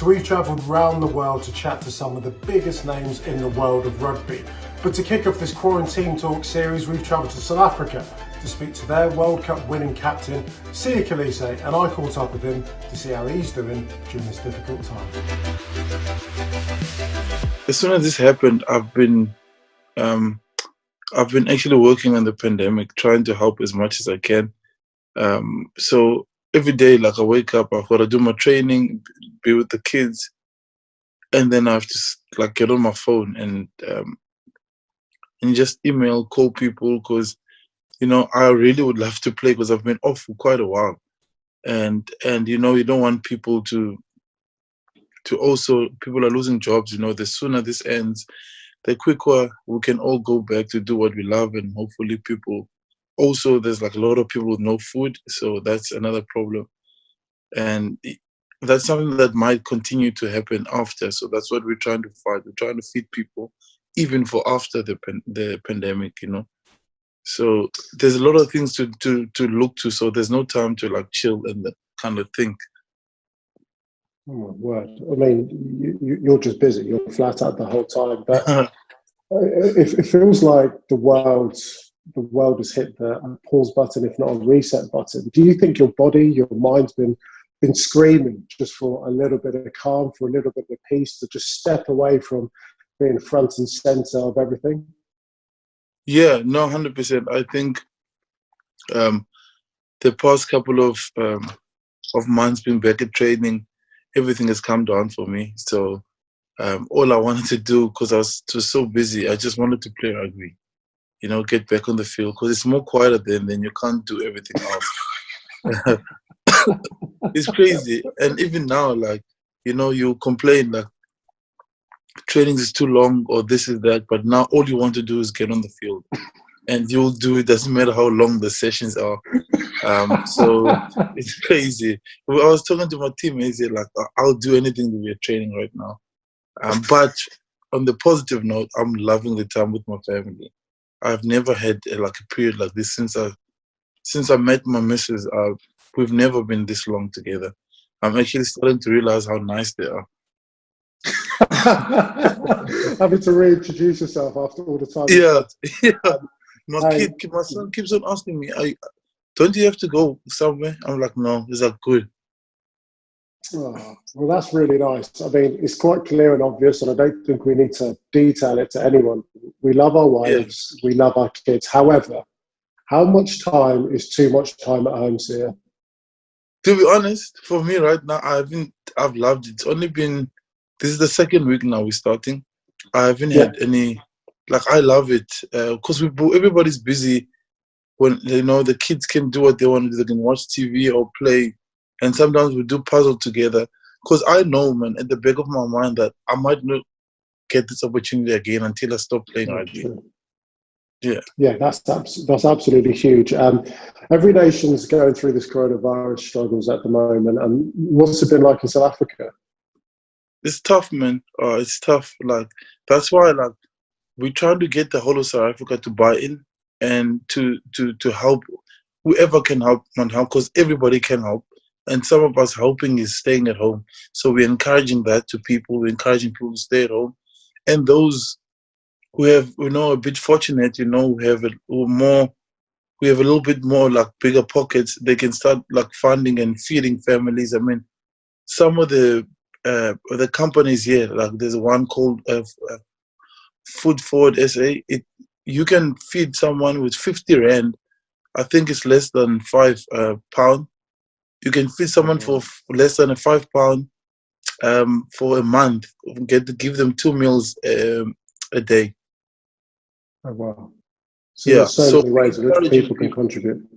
So we've travelled round the world to chat to some of the biggest names in the world of rugby. But to kick off this Quarantine Talk series, we've travelled to South Africa to speak to their World Cup winning captain, Kolisi, and I caught up with him to see how he's doing during this difficult time. As soon as this happened, I've been actually working on the pandemic, trying to help as much as I can. So every day, like I wake up, I've got to do my training, be with the kids, and then I have to get on my phone and just email, call people, because I really would love to play because I've been off for quite a while, and you don't want people to also, people are losing jobs. The sooner this ends, the quicker we can all go back to do what we love, and hopefully people. Also, there's a lot of people with no food, so that's another problem, and that's something that might continue to happen after. So that's what we're trying to fight. We're trying to feed people even for after the pandemic. So there's a lot of things to look to. So there's no time to chill and kind of think. Oh my word! I mean, you're just busy. You're flat out the whole time, but it feels like the world has hit a pause button, if not a reset button. Do you think your body, your mind's been screaming just for a little bit of calm, for a little bit of peace, to just step away from being front and center of everything? Yeah, no, 100%. I think the past couple of months being back at training, everything has come down for me. So all I wanted to do, because I was so busy, I just wanted to play rugby. Get back on the field, because it's more quieter then you can't do everything else. It's crazy. And even now, you complain training is too long or this is that, but now all you want to do is get on the field, and you'll do it. Doesn't matter how long the sessions are. So it's crazy. I was talking to my team, and he said I'll do anything to be at training right now. But on the positive note, I'm loving the time with my family. I've never had a period like this since I met my missus. We've never been this long together. I'm actually starting to realize how nice they are. Having to reintroduce yourself after all the time. Yeah. My son keeps on asking me, don't you have to go somewhere? I'm like, no. He's like, good. Oh, well, that's really nice. I mean, it's quite clear and obvious, and I don't think we need to detail it to anyone. We love our wives, We love our kids. However, how much time is too much time at home, Sia? To be honest, for me right now, I've loved it. It's only been, this is the second week now we're starting. I haven't had any, I love it, because everybody's busy. When, the kids can do what they want to do. They can watch TV or play. And sometimes we do puzzle together, because I know, man, at the back of my mind that I might not get this opportunity again until I stop playing rugby. Yeah, that's absolutely huge. Every nation's going through this coronavirus struggles at the moment. And what's it been like in South Africa? It's tough, man. It's tough. That's why, we're trying to get the whole of South Africa to buy in and to help whoever can help, because everybody can help. And some of us helping is staying at home. So we're encouraging that to people. We're encouraging people to stay at home. And those who have, a bit fortunate, who have a little bit more bigger pockets, they can start funding and feeding families. I mean, some of the companies here, there's one called Food Forward SA. You can feed someone with 50 Rand. I think it's less than £5. You can feed someone for less than £5 for a month. Give them 2 meals a day. Oh wow! So there's so many ways in which people can contribute.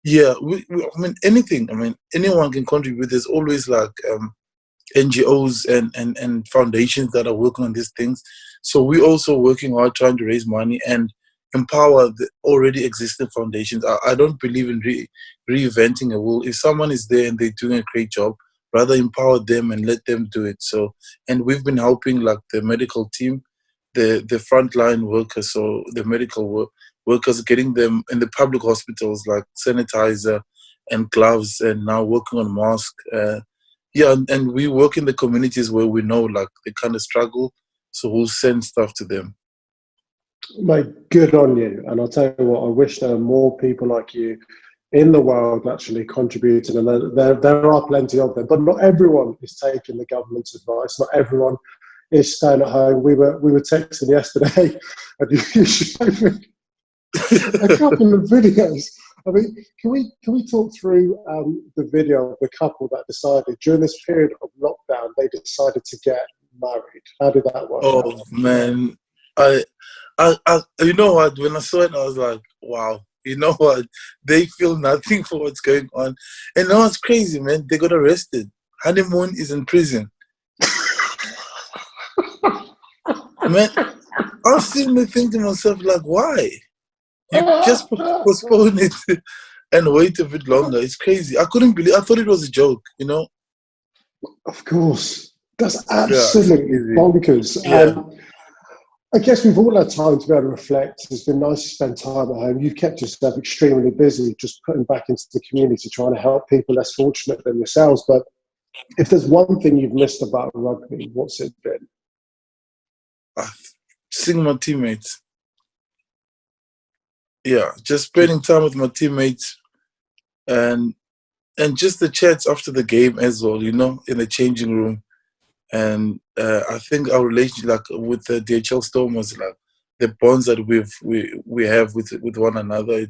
Yeah, I mean anything. I mean anyone can contribute. There's always NGOs and foundations that are working on these things. So we're also working hard trying to raise money and empower the already existing foundations. I don't believe in reinventing a wheel. If someone is there and they're doing a great job, rather empower them and let them do it. So, and we've been helping the medical team, the frontline workers, so the medical workers, getting them in the public hospitals sanitizer and gloves, and now working on masks. Yeah, and we work in the communities where we know like they kind of struggle, so we'll send stuff to them. Mate, good on you. And I'll tell you what, I wish there were more people like you in the world actually contributing. And there are plenty of them, but not everyone is taking the government's advice. Not everyone is staying at home. We were texting yesterday, and you showed me a couple of videos. I mean, can we talk through the video of the couple that decided during this period of lockdown they decided to get married? How did that work out? Oh man, I, you know what? When I saw it, I was like, wow. You know what? They feel nothing for what's going on, and now it's crazy, man. They got arrested. Honeymoon is in prison, man. I was sitting there thinking to myself, like, why? You just postpone it and wait a bit longer. It's crazy. I couldn't believe. I thought it was a joke. You know? Of course, that's Yeah, it's absolutely crazy. bonkers. Yeah. I guess we've all had time to be able to reflect. It's been nice to spend time at home. You've kept yourself extremely busy, just putting back into the community, trying to help people less fortunate than yourselves. But if there's one thing you've missed about rugby, what's it been? Seeing my teammates. Yeah, just spending time with my teammates and just the chats after the game as well. You know, in the changing room. And I think our relationship, like with the DHL Stormers, like the bonds that we have with one another,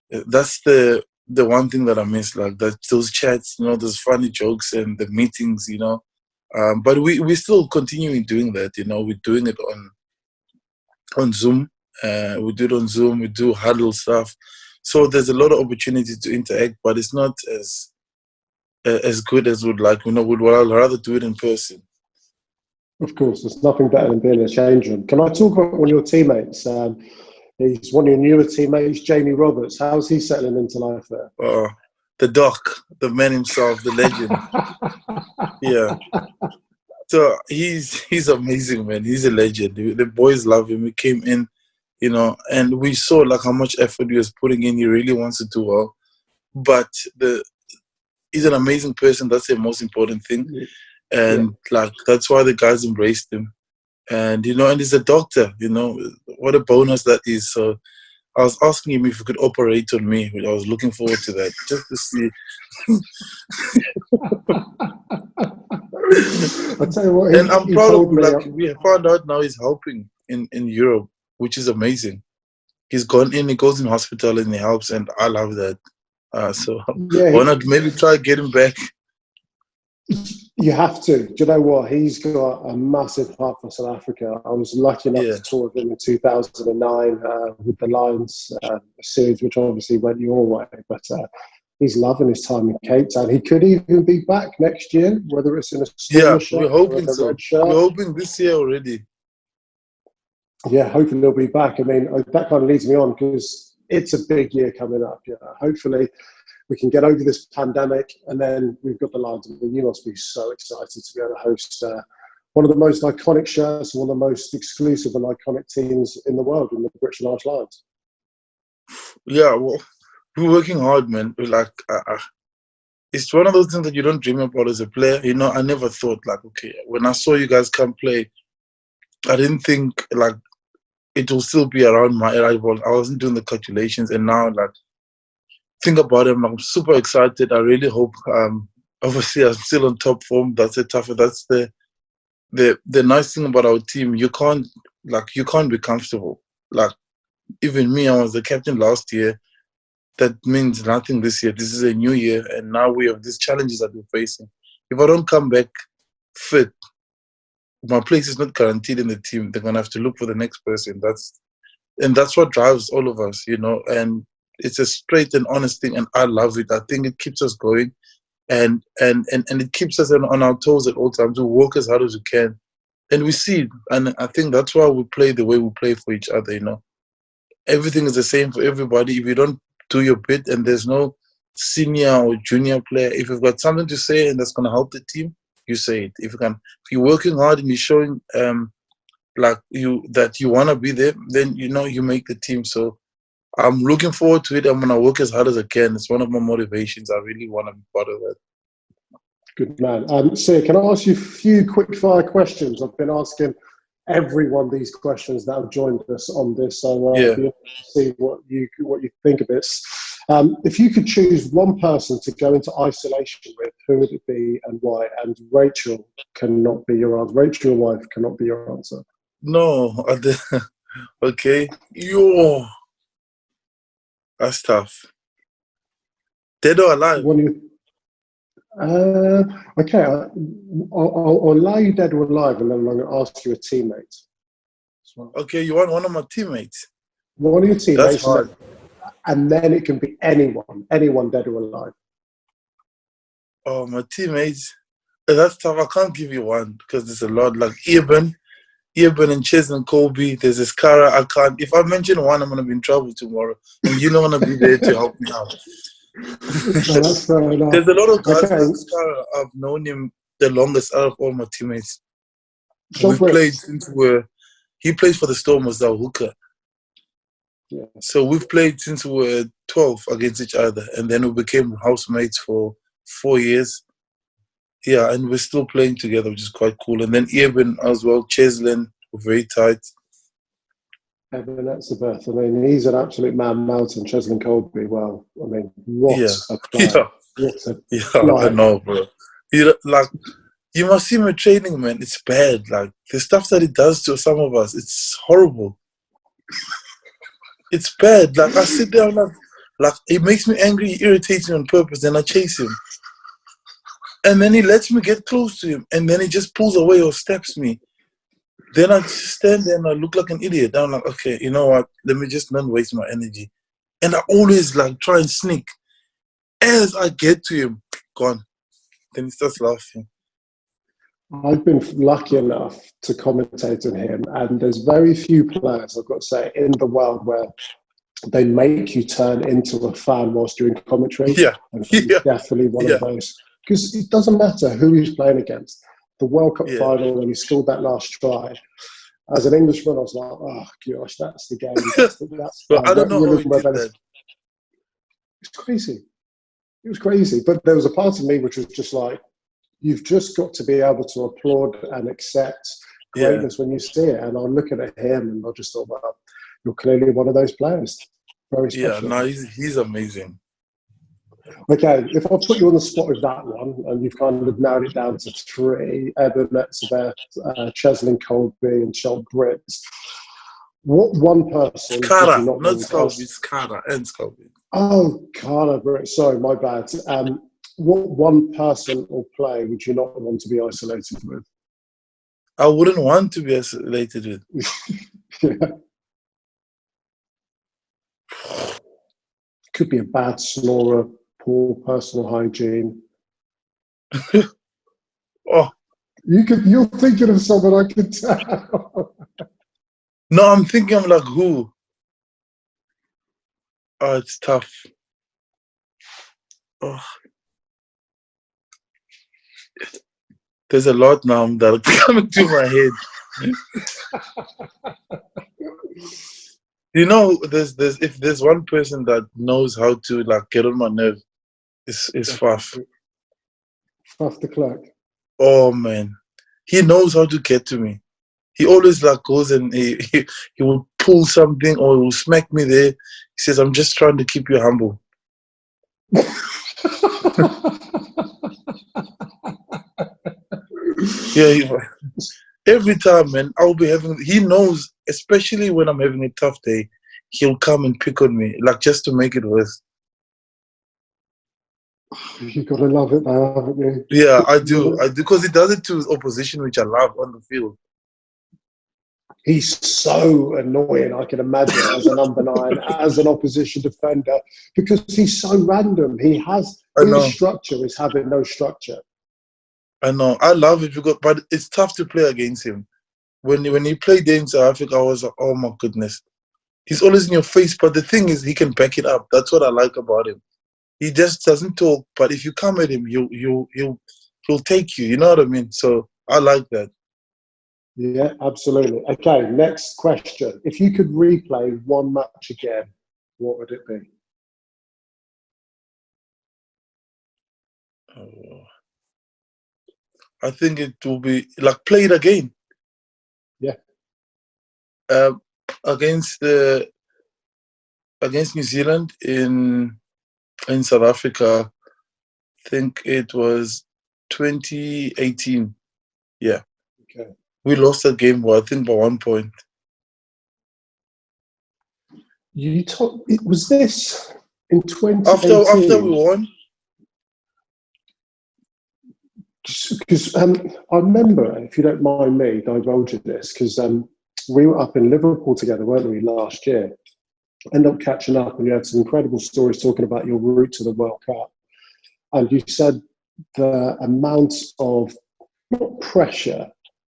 that's the one thing that I miss, like that those chats, you know, those funny jokes and the meetings, you know. But we still continuing doing that, you know. We're doing it on Zoom. We do it on Zoom. We do huddle stuff. So there's a lot of opportunity to interact, but it's not as good as we'd like. You know, would rather do it in person. Of course, there's nothing better than being in a change room. Can I talk about one of your teammates? He's one of your newer teammates, Jamie Roberts. How's he settling into life there? The doc, the man himself, the legend. Yeah. So he's amazing, man. He's a legend. The boys love him. He came in, you know, and we saw like how much effort he was putting in. He really wants to do well, but he's an amazing person. That's the most important thing, and like that's why the guys embraced him. And you know, and he's a doctor. You know, what a bonus that is. So I was asking him if he could operate on me. I was looking forward to that, just to see. I tell you what, And I'm proud of him. me, Like we found out now he's helping in Europe, which is amazing. He's gone in, he goes in hospital and he helps, and I love that. So why not maybe try get him back? You have to. Do you know what? He's got a massive heart for South Africa. I was lucky enough to tour with him in 2009 with the Lions, a series which obviously went your way. But he's loving his time in Cape Town. He could even be back next year, whether it's in a Stormer shirt we're hoping or a red shirt. We're hoping this year already. Yeah, hopefully he'll be back. I mean, that kind of leads me on because it's a big year coming up. Yeah, hopefully we can get over this pandemic, and then we've got the Lions. I mean, you must be so excited to be able to host one of the most iconic shirts, one of the most exclusive and iconic teams in the world in the British and Irish Lions. Yeah, well, we're working hard, man. Like, it's one of those things that you don't dream about as a player. You know, I never thought, like, okay, when I saw you guys come play, I didn't think, like, it will still be around my arrival. I wasn't doing the calculations, and now, like, think about it, I'm super excited. I really hope, obviously, I'm still on top form. That's the nice thing about our team. You can't be comfortable. Like, even me, I was the captain last year. That means nothing this year. This is a new year, and now we have these challenges that we're facing. If I don't come back fit, my place is not guaranteed in the team. They're gonna have to look for the next person. That's what drives all of us, you know. And it's a straight and honest thing, and I love it. I think it keeps us going, and it keeps us on our toes at all times. We work as hard as we can, and we see it. And I think that's why we play the way we play for each other. You know, everything is the same for everybody. If you don't do your bit, and there's no senior or junior player, if you've got something to say and that's gonna help the team, you say it. If you're working hard and you're showing that you want to be there, then you know you make the team. So I'm looking forward to it. I'm gonna work as hard as I can. It's one of my motivations. I really want to be part of that. Good man. Sia, can I ask you a few quick fire questions? I've been asking everyone these questions that have joined us on this, so Yeah. be able to see what you think of this. If you could choose one person to go into isolation with, who would it be and why? And Rachel cannot be your answer. Rachel, your wife, cannot be your answer. No. Okay. Yo. That's tough. Dead or alive? One of you, okay, I'll allow you dead or alive, and then I'm going to ask you a teammate. Well. Okay, you want one of my teammates? One of your That's teammates, hard. and then it can be anyone dead or alive. Oh, my teammates. That's tough. I can't give you one because there's a lot. Like Eben and Ches and Kobe. There's this Kara. I can't. If I mention one, I'm gonna be in trouble tomorrow, and you're not gonna be there to help me out. No, that's fair enough. There's a lot of guys Okay. like Skara. I've known him the longest out of all my teammates. Sean We've played since he plays for the Storm as our hooker. Yeah. So we've played since we were 12 against each other, and then we became housemates for 4 years. Yeah, and we're still playing together, which is quite cool. And then Eben as well, Cheslin, we're very tight. Evan Etzebeth, I mean, he's an absolute man mountain. Cheslin Colby, well, I mean, what a player. I know, bro. You must see my training, man. It's bad. Like, the stuff that he does to some of us, it's horrible. It's bad. Like, I sit there and like it makes me angry, he irritates me on purpose, then I chase him. And then he lets me get close to him, and then he just pulls away or steps me. Then I just stand there and I look like an idiot. I'm like, okay, you know what? Let me just not waste my energy. And I always like try and sneak. As I get to him, gone. Then he starts laughing. I've been lucky enough to commentate on him, and there's very few players, I've got to say, in the world where they make you turn into a fan whilst doing commentary. Yeah. And he's definitely one of those. Because it doesn't matter who he's playing against. The World Cup final, when he scored that last try, as an Englishman, I was like, oh, gosh, that's the game. That's But I don't know how he did that. It's crazy. It was crazy. But there was a part of me which was just like, you've just got to be able to applaud and accept greatness when you see it. And I look at him and I just thought, well, you're clearly one of those players. Very special. Yeah, no, he's amazing. Okay, if I put you on the spot with that one, and you've kind of narrowed it down to 3, Eben Etzebeth, Cheslin Colby, and Sean Briggs, what one person... Skara, not Scobie, Skara and Scobie. Oh, Carla Briggs, sorry, my bad. What one person or player would you not want to be isolated with? I wouldn't want to be isolated with. Could be a bad snorer, poor personal hygiene. Oh, you're thinking of someone, I could tell. No, I'm thinking of like who? Oh, it's tough. Oh. There's a lot now that are coming to my head. You know, if there's one person that knows how to like get on my nerve, it's Faf. Faf the clerk. Oh man, he knows how to get to me. He always like goes and he will pull something or he will smack me there. He says, "I'm just trying to keep you humble." Yeah, every time, man, I'll be having. He knows, especially when I'm having a tough day, he'll come and pick on me, like just to make it worse. You've got to love it now, haven't you? Yeah, I do, because he does it to his opposition, which I love on the field. He's so annoying, I can imagine, as a number 9, as an opposition defender, because he's so random. He has his structure is having no structure. I know. I love it but it's tough to play against him. When he played in South Africa, I was like, oh my goodness. He's always in your face, but the thing is, he can back it up. That's what I like about him. He just doesn't talk, but if you come at him, he'll take you. You know what I mean? So I like that. Yeah, absolutely. Okay, next question. If you could replay one match again, what would it be? Oh. I think it will be like play it again. Yeah. Against New Zealand in South Africa. I think it was 2018. Yeah. Okay. We lost that game, I think, by 1 point. Was this in 2018? After we won? Because I remember, if you don't mind me divulging this, because we were up in Liverpool together, weren't we, last year? Ended up catching up, and you had some incredible stories talking about your route to the World Cup. And you said the amount of, not pressure,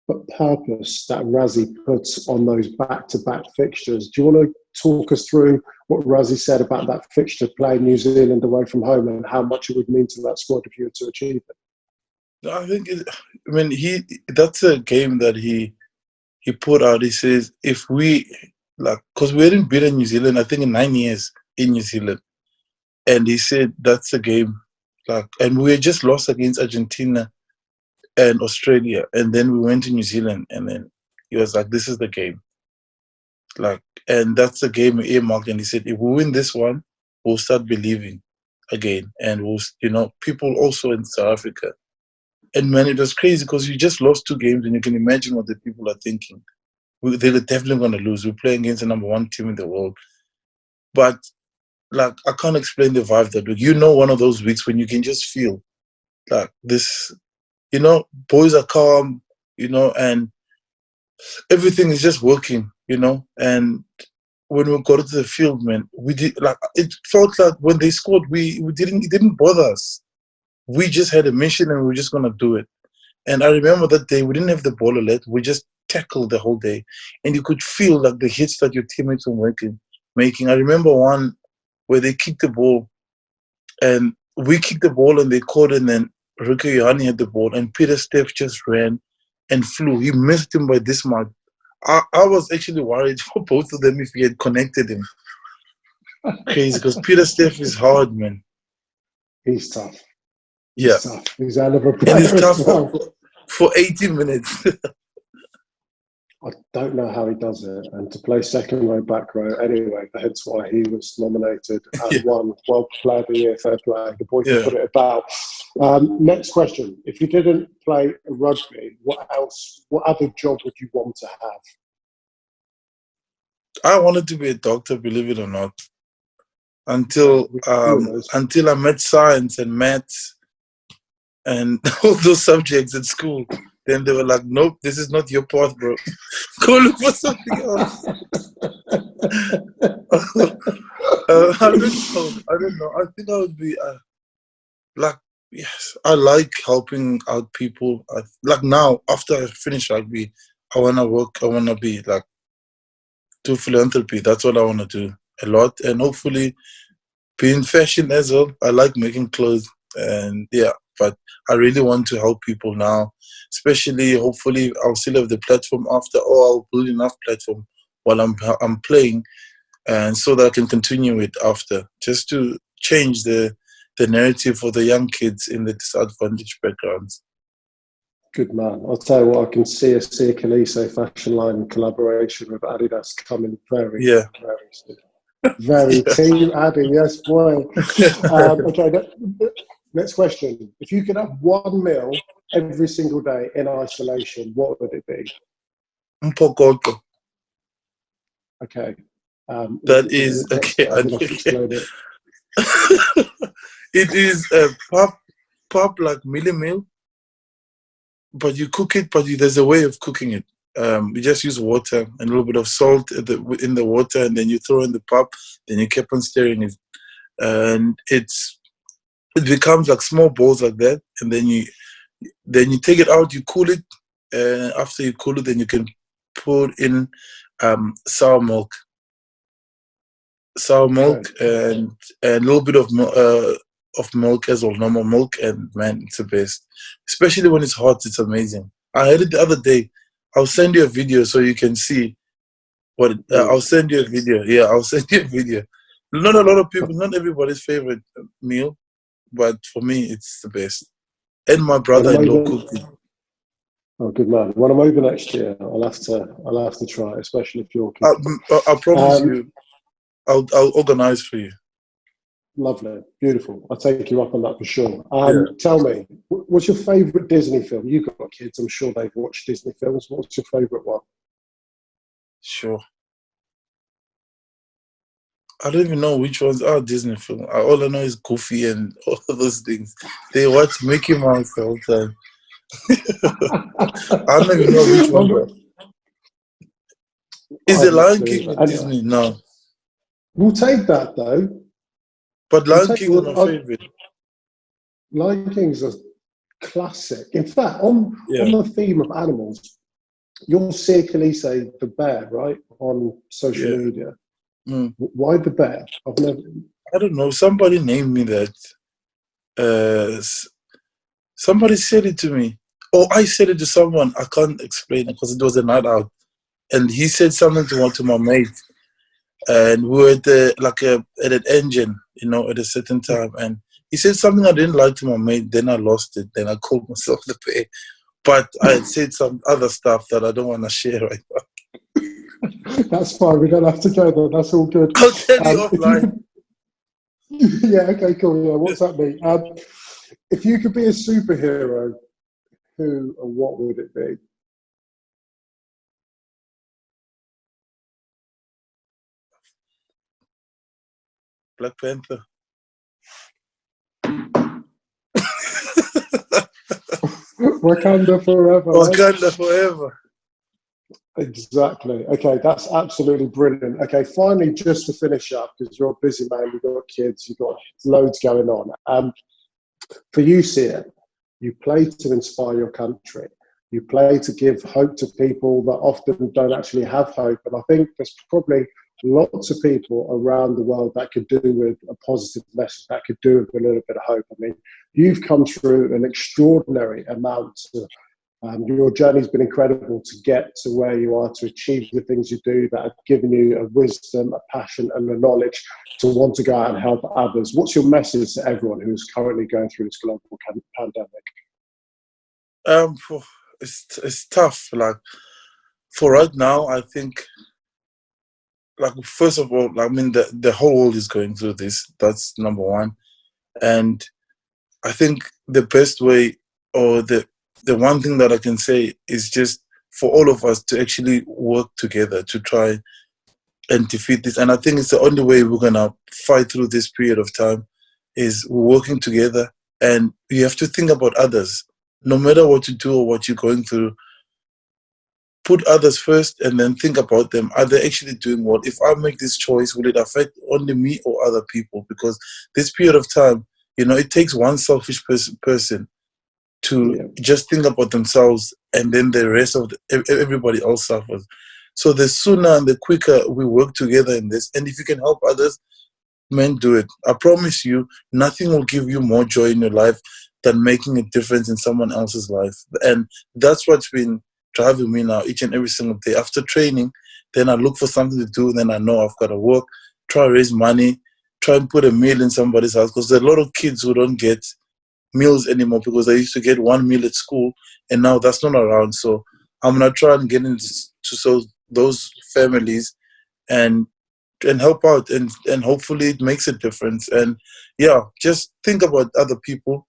but purpose that Razzie puts on those back-to-back fixtures. Do you want to talk us through what Razzie said about that fixture, playing New Zealand away from home, and how much it would mean to that squad if you were to achieve it? I think, that's a game that he put out. He says, if we, because we hadn't beaten New Zealand, I think, in 9 years in New Zealand. And he said, that's a game. And we had just lost against Argentina and Australia. And then we went to New Zealand. And then he was like, this is the game. And that's the game earmarked. And he said, if we win this one, we'll start believing again. And we'll, people also in South Africa. And man, it was crazy because you just lost 2 games, and you can imagine what the people are thinking. They're definitely going to lose. We're playing against the number 1 team in the world. But I can't explain the vibe that week. One of those weeks when you can just feel this, boys are calm, and everything is just working, And when we got to the field, man, we did it felt like when they scored, it didn't bother us. We just had a mission, and we were just gonna do it. And I remember that day we didn't have the ball a lot. We just tackled the whole day, and you could feel the hits that your teammates were making. I remember one where they kicked the ball, and we kicked the ball, and they caught, and then Rico Johanni had the ball, and Peter Steph just ran and flew. He missed him by this much. I was actually worried for both of them if he had connected him. Crazy, because Peter Steph is hard, man. He's tough. Yeah. Tough. He's out of a player. And he's tough for 80 minutes. I don't know how he does it. And to play second row, back row, anyway, that's why he was nominated and won World Player of the Year, fair play. The boy can put it about. Next question. If you didn't play rugby, what other job would you want to have? I wanted to be a doctor, believe it or not. Until I met science and maths and all those subjects at school. Then they were like, nope, this is not your path, bro. Go look for something else. I don't know. I think I would be yes, I like helping out people. Now, after I finish rugby, I want to work. I want to be do philanthropy. That's what I want to do a lot. And hopefully be in fashion as well. I like making clothes. And but I really want to help people now, especially hopefully I'll still have the platform after, or I'll build enough platform while I'm playing, and so that I can continue it after, just to change the narrative for the young kids in the disadvantaged backgrounds. Good man. I'll tell you what, I can see a Kolisi fashion line collaboration with Adidas coming very soon. Very Team Addy, yes, boy. Okay, next question. If you could have one meal every single day in isolation, what would it be? Mpokoto. Okay. That is okay. I'm going to explain it. It is a pop like mealie meal, but you cook it. But there's a way of cooking it. You just use water and a little bit of salt in the water, and then you throw in the pop. Then you keep on stirring it, and it becomes like small balls like that. And then you take it out, you cool it. After you cool it, then you can put in sour milk, and a little bit of milk as well, normal milk, and man, it's the best. Especially when it's hot, it's amazing. I had it the other day. I'll send you a video so you can see what. I'll send you a video. Yeah, I'll send you a video. Not a lot of people, not everybody's favorite meal, but for me, it's the best. And my brother-in-law cooked it. Oh, good man. When I'm over next year, I'll have to try, especially if you're I, keen. I promise you, I'll organize for you. Lovely, beautiful. I'll take you up on that for sure. Yeah, Tell me, what's your favourite Disney film? You've got kids, I'm sure they've watched Disney films. What's your favourite one? sure. I don't even know which ones are Disney film. All I know is Goofy and all of those things. They watch Mickey Mouse all the time. I don't even know which one. Is I've the no Lion clue King either. a Anyway, Disney? No, we'll take that though. but We'll Lion take King is my favorite. Lion King's a classic. In fact, on Yeah, the theme of animals, you'll see Kolisi the bear, right, on social yeah. media. Mm. Why the bear? I've never. I don't know. Somebody named me that. Somebody said it to me. Or I said it to someone. I can't explain it because it was a night out. And he said something to one to my mate. And we were at at an engine, at a certain time. And he said something I didn't like to my mate. Then I lost it. Then I called myself the bear. But I had said some other stuff that I don't want to share right now. That's fine. We don't have to go there. That's all good. I'll tell you If you offline. could, yeah, okay, cool. Yeah, what's that mean? If you could be a superhero, who and what would it be? Black Panther. Wakanda forever. Eh? Wakanda forever. Exactly. Okay, that's absolutely brilliant. Okay, finally, just to finish up, because you're a busy man, you've got kids, you've got loads going on. For you, Sia, you play to inspire your country. You play to give hope to people that often don't actually have hope. And I think there's probably lots of people around the world that could do with a positive message, that could do with a little bit of hope. I mean, you've come through an extraordinary amount of your journey's been incredible to get to where you are, to achieve the things you do that have given you a wisdom, a passion, and a knowledge to want to go out and help others. What's your message to everyone who's currently going through this global pandemic? Um, phew, it's tough. Like for right now, I think first of all, I mean the whole world is going through this. That's number one, and I think the best way or the one thing that I can say is just for all of us to actually work together to try and defeat this. And I think it's the only way we're gonna fight through this period of time is working together. And you have to think about others. No matter what you do or what you're going through, put others first and then think about them. Are they actually doing well? If I make this choice, will it affect only me or other people? Because this period of time, it takes one selfish person to Yeah. just think about themselves, and then the rest of everybody else suffers. So the sooner and the quicker we work together in this, and if you can help others, man, do it. I promise you, nothing will give you more joy in your life than making a difference in someone else's life. And that's what's been driving me now each and every single day. After training, then I look for something to do, then I know I've got to work, try to raise money, try and put a meal in somebody's house, because there are a lot of kids who don't get meals anymore because they used to get one meal at school, and now that's not around. So I'm gonna try and get into those families and help out, and hopefully it makes a difference. And yeah, just think about other people.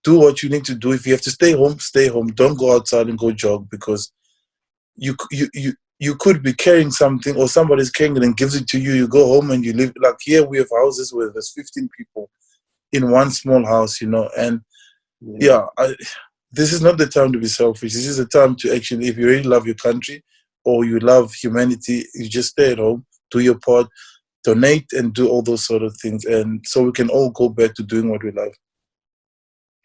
Do what you need to do. If you have to stay home, stay home. Don't go outside and go jog, because you could be carrying something, or somebody's carrying it and gives it to you. You go home and you live. Like here, we have houses where there's 15 people in one small house, and Yeah. yeah, this is not the time to be selfish. This is the time to actually, if you really love your country or you love humanity, you just stay at home, do your part, donate, and do all those sort of things, and so we can all go back to doing what we love.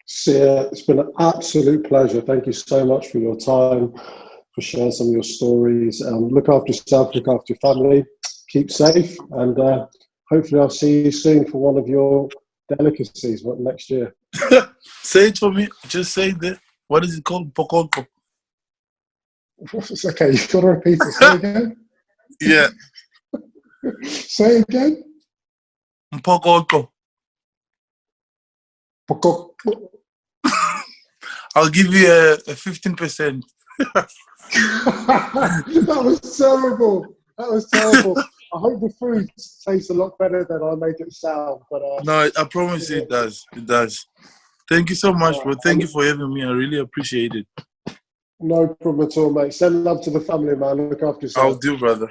Sia, it's been an absolute pleasure. Thank you so much for your time, for sharing some of your stories. Look after yourself, look after your family, keep safe, and hopefully I'll see you soon for one of your delicacies next year. Say it for me. Just say that. What is it called? Pokoko. It's okay, you've got to repeat it. Say again. Yeah, Say again. Pokoko. I'll give you a 15%. That was terrible. That was terrible. I hope the food tastes a lot better than I made it sound. But No, I promise you it does. It does. Thank you so much, bro. Thank you for having me. I really appreciate it. no problem at all, mate. Send love to the family, man. Look after yourself. I'll do, brother.